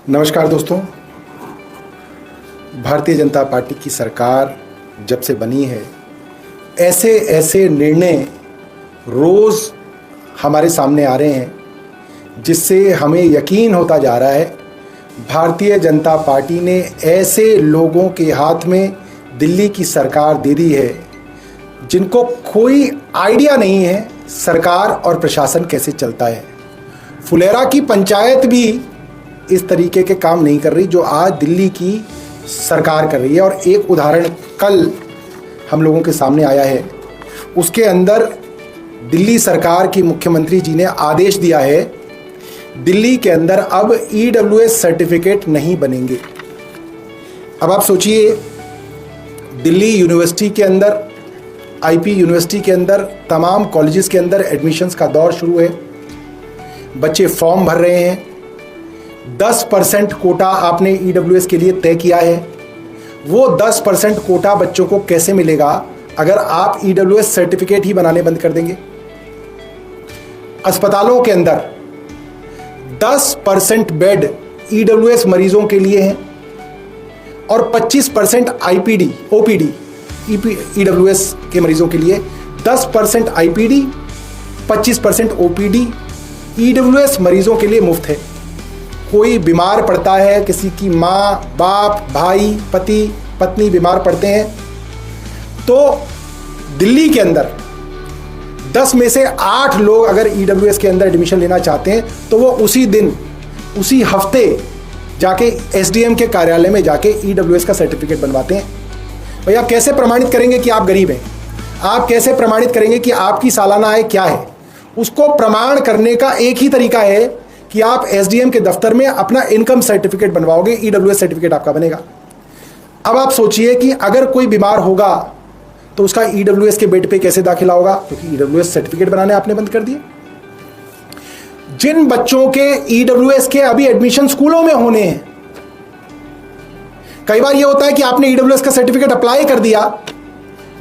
नमस्कार दोस्तों। भारतीय जनता पार्टी की सरकार जब से बनी है, ऐसे ऐसे निर्णय रोज़ हमारे सामने आ रहे हैं जिससे हमें यकीन होता जा रहा है भारतीय जनता पार्टी ने ऐसे लोगों के हाथ में दिल्ली की सरकार दे दी है जिनको कोई आइडिया नहीं है सरकार और प्रशासन कैसे चलता है। फुलेरा की पंचायत भी इस तरीके के काम नहीं कर रही जो आज दिल्ली की सरकार कर रही है। और एक उदाहरण कल हम लोगों के सामने आया है, उसके अंदर दिल्ली सरकार की मुख्यमंत्री जी ने आदेश दिया है दिल्ली के अंदर अब EWS सर्टिफिकेट नहीं बनेंगे। अब आप सोचिए, दिल्ली यूनिवर्सिटी के अंदर, IP यूनिवर्सिटी के अंदर, तमाम कॉलेजेस के अंदर एडमिशन्स का दौर शुरू है, बच्चे फॉर्म भर रहे हैं। 10% कोटा आपने EWS के लिए तय किया है। वो 10% कोटा बच्चों को कैसे मिलेगा अगर आप EWS सर्टिफिकेट ही बनाने बंद कर देंगे। अस्पतालों के अंदर 10% बेड EWS मरीजों के लिए हैं और 25% IPD, OPD, EWS के मरीजों के लिए। 10% IPD, 25% OPD EWS मरीजों के लिए मुफ्त है। कोई बीमार पड़ता है, किसी की माँ, बाप, भाई, पति, पत्नी बीमार पड़ते हैं, तो दिल्ली के अंदर 10 में से 8 लोग अगर EWS के अंदर एडमिशन लेना चाहते हैं तो वो उसी दिन, उसी हफ्ते जाके SDM के कार्यालय में जाके EWS का सर्टिफिकेट बनवाते हैं। भाई आप कैसे प्रमाणित करेंगे कि आप गरीब हैं? आप कैसे प्रमाणित करेंगे कि आपकी सालाना आय क्या है? उसको प्रमाण करने का एक ही तरीका है कि आप SDM के दफ्तर में अपना इनकम सर्टिफिकेट बनवाओगे, EWS सर्टिफिकेट आपका बनेगा। अब आप सोचिए कि अगर कोई बीमार होगा तो उसका EWS के बेड पे कैसे दाखिला होगा, क्योंकि EWS सर्टिफिकेट बनाने आपने बंद कर दिए। जिन बच्चों के EWS के अभी एडमिशन स्कूलों में होने हैं, कई बार यह होता है कि आपने EWS का सर्टिफिकेट अप्लाई कर दिया,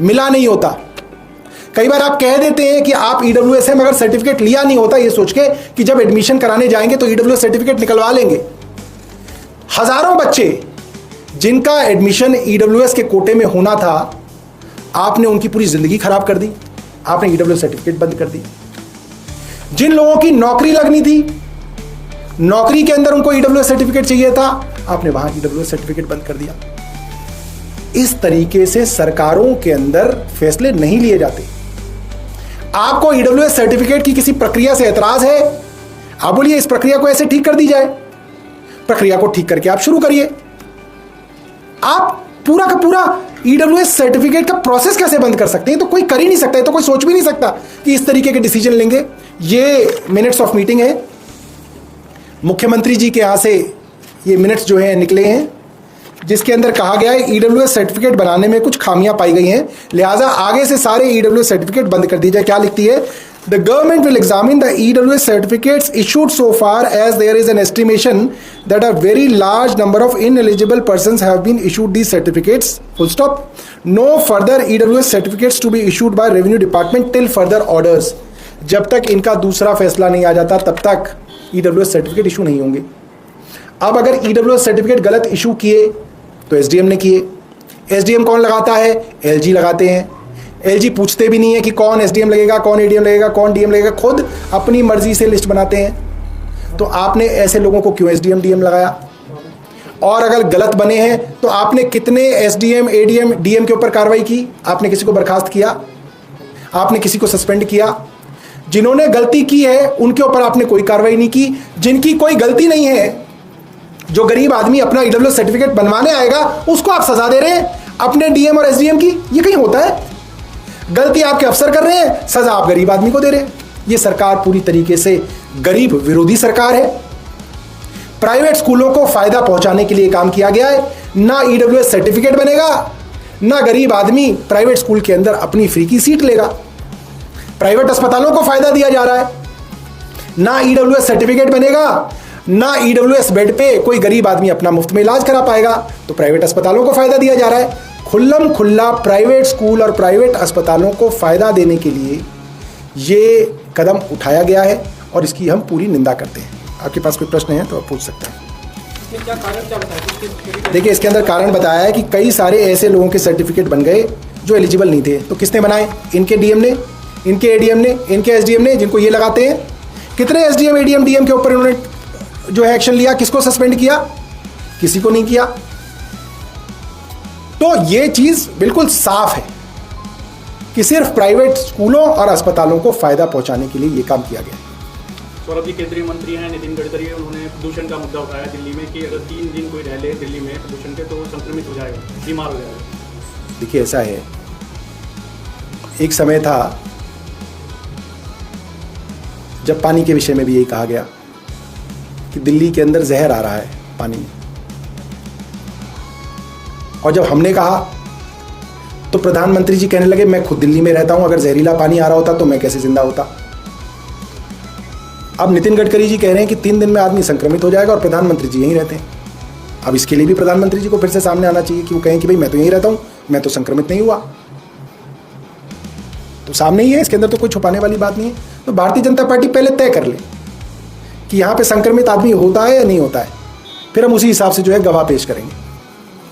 मिला नहीं होता। कई बार आप कह देते हैं कि आप EWS है मगर सर्टिफिकेट लिया नहीं होता, ये सोच के कि जब एडमिशन कराने जाएंगे तो EWS सर्टिफिकेट निकलवा लेंगे। हजारों बच्चे जिनका एडमिशन EWS के कोटे में होना था, आपने उनकी पूरी जिंदगी खराब कर दी, आपने EWS सर्टिफिकेट बंद कर दी। जिन लोगों की नौकरी लगनी थी, नौकरी के अंदर उनको EWS सर्टिफिकेट चाहिए था, आपने वहां EWS सर्टिफिकेट बंद कर दिया। इस तरीके से सरकारों के अंदर फैसले नहीं लिए जाते। आपको EWS सर्टिफिकेट की किसी प्रक्रिया से एतराज है, आप बोलिए इस प्रक्रिया को ऐसे ठीक कर दी जाए। प्रक्रिया को ठीक करके आप शुरू करिए। आप पूरा का पूरा EWS सर्टिफिकेट का प्रोसेस कैसे बंद कर सकते हैं? तो कोई कर ही नहीं सकता है, तो कोई सोच भी नहीं सकता कि इस तरीके के डिसीजन लेंगे। ये मिनट्स ऑफ मीटिंग है, मुख्यमंत्री जी के यहां से ये मिनट्स जो है निकले हैं, जिसके अंदर कहा गया है EWS सर्टिफिकेट बनाने में कुछ खामियां पाई गई हैं, लिहाजा आगे से सारे EWS सर्टिफिकेट बंद कर दिए जाए। क्या लिखती है? The government will examine the EWS certificates issued so far as there is an estimation that a very large number of ineligible persons have been issued these certificates, full stop. No further EWS certificates to be issued by revenue department till further orders. जब तक इनका दूसरा फैसला नहीं आ जाता तब तक EWS certificate issue नहीं होंगे। अब अगर EWS सर्टिफिकेट गलत इशू किए तो SDM ने किए। SDM कौन लगाता है? LG लगाते हैं। LG पूछते भी नहीं है कि कौन SDM लगेगा, कौन ADM लगेगा, कौन DM लगेगा, खुद अपनी मर्जी से लिस्ट बनाते हैं। तो आपने ऐसे लोगों को क्यों SDM DM लगाया? और अगर गलत बने हैं तो आपने कितने SDM ADM DM के ऊपर कार्रवाई की? आपने किसी को बर्खास्त किया? आपने किसी को सस्पेंड किया? जिन्होंने गलती की है उनके ऊपर आपने कोई कार्रवाई नहीं की। जिनकी कोई गलती नहीं है, जो गरीब आदमी अपना EWS सर्टिफिकेट बनवाने आएगा, उसको आप सजा दे रहे हैं अपने DM और SDM की। ये कहीं होता है? गलती आपके अफसर कर रहे हैं, सजा आप गरीब आदमी को दे रहे हैं। ये सरकार पूरी तरीके से गरीब विरोधी सरकार है। प्राइवेट स्कूलों को फायदा पहुंचाने के लिए काम किया गया है। ना EWS सर्टिफिकेट बनेगा, ना गरीब आदमी प्राइवेट स्कूल के अंदर अपनी फ्री की सीट लेगा। प्राइवेट अस्पतालों को फायदा दिया जा रहा है। ना EWS सर्टिफिकेट बनेगा, ना EWS बेड पे कोई गरीब आदमी अपना मुफ्त में इलाज करा पाएगा, तो प्राइवेट अस्पतालों को फायदा दिया जा रहा है। खुल्लम खुल्ला प्राइवेट स्कूल और प्राइवेट अस्पतालों को फायदा देने के लिए ये कदम उठाया गया है और इसकी हम पूरी निंदा करते हैं। आपके पास कोई प्रश्न है तो आप पूछ सकते हैं। इसमें क्या कारण क्या बताया? देखिए, इसके अंदर कारण बताया है कि कई सारे ऐसे लोगों के सर्टिफिकेट बन गए जो एलिजिबल नहीं थे। तो किसने बनाए? इनके डीएम ने, इनके एडीएम ने, इनके एसडीएम ने, जिनको ये लगाते हैं। कितने एसडीएम, एडीएम, डीएम के ऊपर इन्होंने जो है एक्शन लिया? किसको सस्पेंड किया? किसी को नहीं किया। तो ये चीज बिल्कुल साफ है कि सिर्फ प्राइवेट स्कूलों और अस्पतालों को फायदा पहुंचाने के लिए ये काम किया गया। सौरभ जी केंद्रीय मंत्री हैं नितिन गडकरी, उन्होंने प्रदूषण का मुद्दा उठाया दिल्ली में कि अगर 3 दिन कोई रह ले दिल्ली में प्रदूषण के तो वो संक्रमित हो जाएगा, बीमार हो जाएगा। देखिए, ऐसा है, एक समय था जब पानी के विषय में भी यही कहा गया कि दिल्ली के अंदर जहर आ रहा है पानी में, और जब हमने कहा तो प्रधानमंत्री जी कहने लगे मैं खुद दिल्ली में रहता हूं, अगर जहरीला पानी आ रहा होता तो मैं कैसे जिंदा होता। अब नितिन गडकरी जी कह रहे हैं कि 3 दिन में आदमी संक्रमित हो जाएगा, और प्रधानमंत्री जी यहीं रहते हैं। अब इसके लिए भी प्रधानमंत्री जी को फिर से सामने आना चाहिए कि वो कहें कि भाई मैं तो यहीं रहता हूं, मैं तो संक्रमित नहीं हुआ। तो सामने ही है, इसके अंदर तो कोई छुपाने वाली बात नहीं है। तो भारतीय जनता पार्टी पहले तय कर ले कि यहां पे संक्रमित आदमी होता है या नहीं होता है, फिर हम उसी हिसाब से जो है गवाह पेश करेंगे।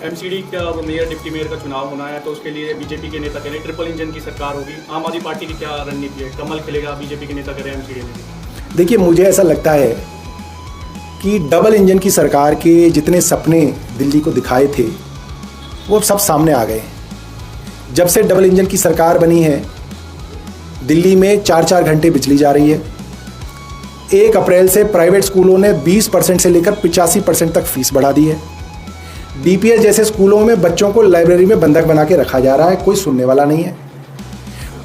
एमसीडी का मेयर, डिप्टी मेयर का चुनाव होना है, तो उसके लिए बीजेपी के नेता कह रहे हैं ट्रिपल इंजन की सरकार होगी। आम आदमी पार्टी की क्या रणनीति है? कमल खिलेगा, बीजेपी के नेता कह रहे हैं एमसीडी में। देखिए, मुझे ऐसा लगता है कि डबल इंजन की सरकार के जितने सपने दिल्ली को दिखाए थे वो अब सब सामने आ गए। जब से डबल इंजन की सरकार बनी है, दिल्ली में 4-4 घंटे बिजली जा रही है। 1 अप्रैल से प्राइवेट स्कूलों ने 20% से लेकर 85% तक फीस बढ़ा दी है। डीपीएस जैसे स्कूलों में बच्चों को लाइब्रेरी में बंधक बना के रखा जा रहा है, कोई सुनने वाला नहीं है।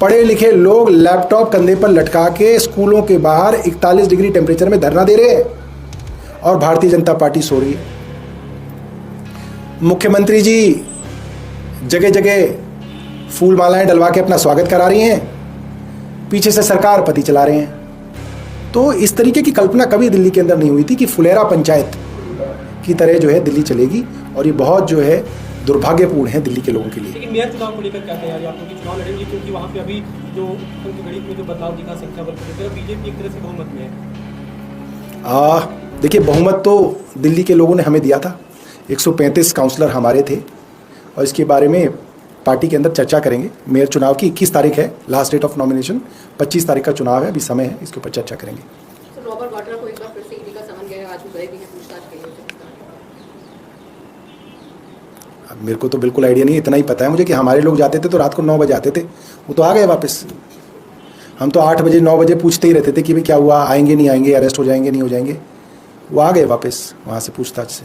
पढ़े लिखे लोग लैपटॉप कंधे पर लटका के स्कूलों के बाहर 41 डिग्री टेम्परेचर में धरना दे रहे हैं, और भारतीय जनता पार्टी सो रही है। मुख्यमंत्री जी जगह जगह फूल मालाएं डलवा के अपना स्वागत करा रही हैं, पीछे से सरकार पति चला रहे हैं। तो इस तरीके की कल्पना कभी दिल्ली के अंदर नहीं हुई थी कि फुलेरा पंचायत की तरह जो है दिल्ली चलेगी, और ये बहुत जो है दुर्भाग्यपूर्ण है दिल्ली के लोगों के लिए। लेकिन मेयर चुनाव को लेकर क्या तैयारी आप लोग? चुनाव लड़ेंगे क्योंकि वहाँ पे अभी जो उनकी गणित में जो बदलाव दिखा, संख्या बल को लेकर बीजेपी एक तरह से बहुमत में है। देखिए, बहुमत तो दिल्ली के लोगों ने हमें दिया था, 135 काउंसलर हमारे थे, और इसके बारे में पार्टी के अंदर चर्चा करेंगे। मेयर चुनाव की 21 तारीख है लास्ट डेट ऑफ नॉमिनेशन, 25 तारीख का चुनाव है, अभी समय है, इसके ऊपर चर्चा करेंगे। रॉबर्ट वाड्रा को एक बार फिर से ईडी का समन गया है, आज वो गए भी हैं पूछताछ के लिए। अब मेरे को तो बिल्कुल आइडिया नहीं, इतना ही पता है मुझे कि हमारे लोग जाते थे तो रात को 9 बजे आते थे, वो तो आ गए वापस। हम तो 8 बजे 9 बजे पूछते ही रहते थे कि भाई क्या हुआ, आएंगे नहीं आएंगे, अरेस्ट हो जाएंगे नहीं हो जाएंगे, वो आ गए वापस वहाँ से पूछताछ से।